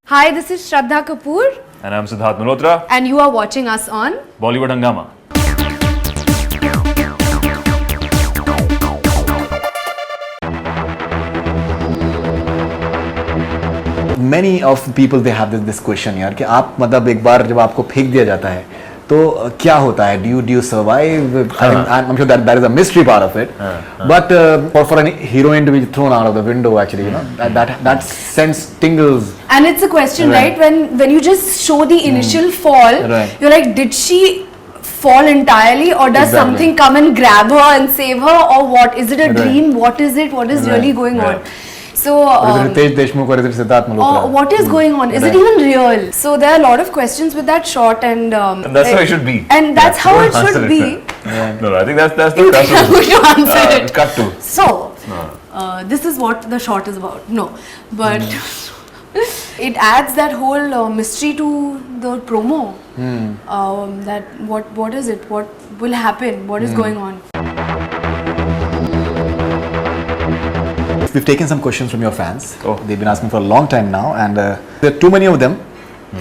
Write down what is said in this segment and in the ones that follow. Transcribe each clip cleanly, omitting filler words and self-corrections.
Hi, this is Shraddha Kapoor, And I'm Siddharth Malhotra, and you are watching us on Bollywood Hangama. Many of people they have this question यार कि आप मतलब एक बार जब आपको फेंक दिया जाता है तो क्या होता है? Do you survive? I mean, I'm sure that is a mystery part of it. But for a heroine to be thrown out of the window, actually, you know, that sense tingles. And it's a question, right? When you just show the initial fall, Right. you're like, did she fall entirely, or does Exactly. something come and grab her and save her, or what? Is it a Right. dream? What is it? What is really going on? So, Is it Ritesh Deshmukh or is it Siddharth Malhotra? what is going on? Is it even real? So there are a lot of questions with that shot, and And that's how it should be. And that's how it Answer should be. No, I think that's the You cut have to to answer it. cut to. So, this is what the shot is about. No, but it adds that whole mystery to the promo. That what is it? What will happen? What is going on? We've taken some questions from your fans. Oh. They've been asking for a long time now, and there are too many of them,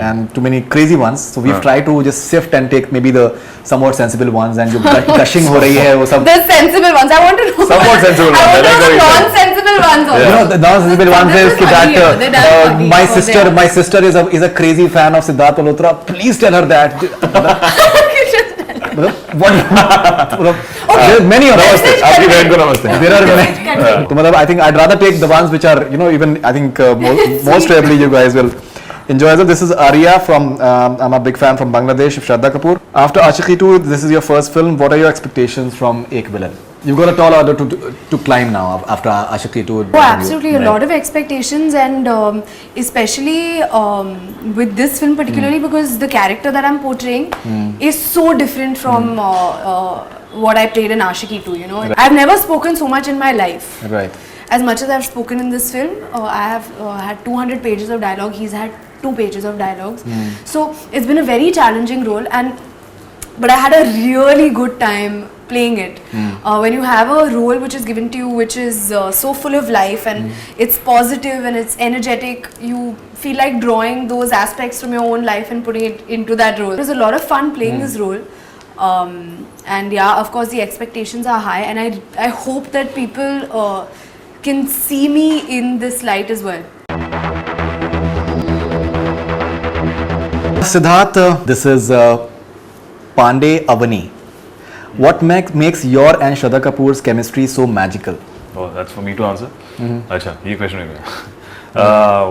and too many crazy ones. So we've tried to just sift and take maybe the somewhat sensible ones, and जो gushing हो रही है वो सब. The sensible ones. I want to know. Somewhat sensible I ones. want to I know like the how you non-sensible ones also. You know, the non-sensible ones This is is कि funny, that they're damn funny. my Oh, sister, they are. my sister is a crazy fan of Siddharth Malhotra. Please tell her that. There are many of us. आपकी बहन को नमस्ते. There are many. तो मतलब I think I'd rather take the ones which are, you know, even I think most probably you guys will enjoy it. This is Arya from I'm a big fan from Bangladesh, Shraddha Kapoor. After Ashiqui 2, this is your first film. What are your expectations from Ek Villain? You've got a tall order to climb now after Ashiqui 2. Oh, absolutely. A lot of expectations, and especially with this film particularly because the character that I'm portraying is so different from what I played in Ashiqui 2, you know. Right. I've never spoken so much in my life. Right. As much as I've spoken in this film, I have had 200 pages of dialogue. He's had 2 pages of dialogues. So it's been a very challenging role, but I had a really good time playing it. When you have a role which is given to you, which is so full of life and it's positive and it's energetic, you feel like drawing those aspects from your own life and putting it into that role. It was a lot of fun playing this role. And yeah, of course the expectations are high, and I hope that people can see me in this light as well. Siddharth, this is Pandey Avani. What makes your and Shraddha Kapoor's chemistry so magical? Oh, that's for me to answer. अच्छा, ये question है मेरा.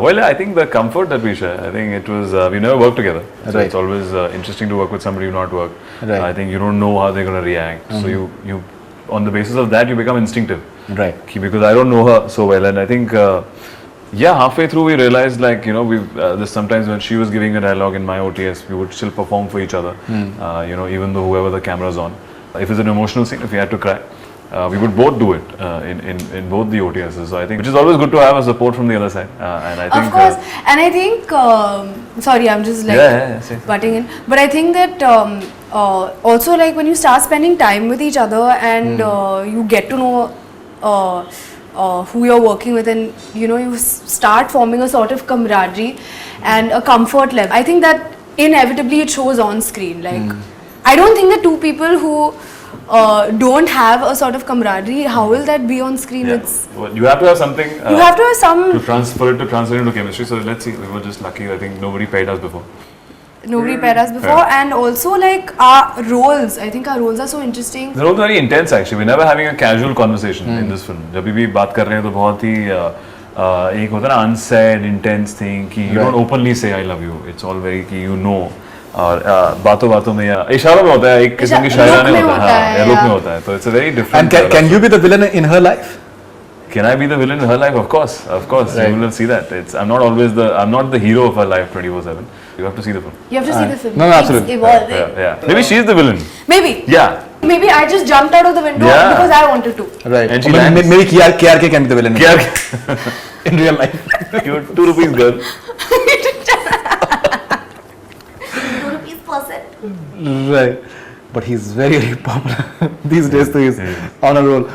Well, I think the comfort that we share. I think it was we never worked together, so Right. it's always interesting to work with somebody you've not worked. Right. I think you don't know how they're going to react, so you on the basis of that you become instinctive. Right. Because I don't know her so well, and I think halfway through we realized, like, you know, we this sometimes when she was giving a dialogue in my OTS, we would still perform for each other. You know, even though whoever the camera's on, if it's an emotional scene, if we had to cry, we would both do it in both the OTSs. So I think, which is always good to have a support from the other side, and I think Of course, and I think, sorry, I'm just like say. butting in, but I think that also, like, when you start spending time with each other and you get to know who you're working with, and you know, you start forming a sort of camaraderie and a comfort level. I think that inevitably it shows on screen. Like, I don't think that two people who don't have a sort of camaraderie, how will that be on screen? Yeah. It's Well, you have to have something. you have to have some. for it to translate into chemistry. So let's see. We were just lucky. I think nobody paired us before. Nobody paired us before, Yeah. and also like our roles. I think our roles are so interesting. The roles are very intense actually. We're never having a casual conversation in this film. जब भी बात कर रहे हैं तो बहुत ही एक होता है ना unsaid intense thing कि you don't openly say I love you. It's all very कि you know, और बातों बातों में या इशारों में होता है, एक किस्म की शायराना look में होता है, होता है, या look yeah. में होता है. So it's a very different. And can you be the villain in her life? Can I be the villain in her life? Of course. Right. You will see that. I'm not the hero of her life 24/7. You have to see the film. You have to see the film. No, It's absolutely. evolving. Yeah. Maybe she's the villain. Maybe. Yeah. Maybe I just jumped out of the window Yeah. because I wanted to. Right. And she Or lands. maybe KRK can be the villain Care. in real life. You're 2 rupees girl. 2 rupees person. Right. But he's very, very popular these days, so he's on a roll.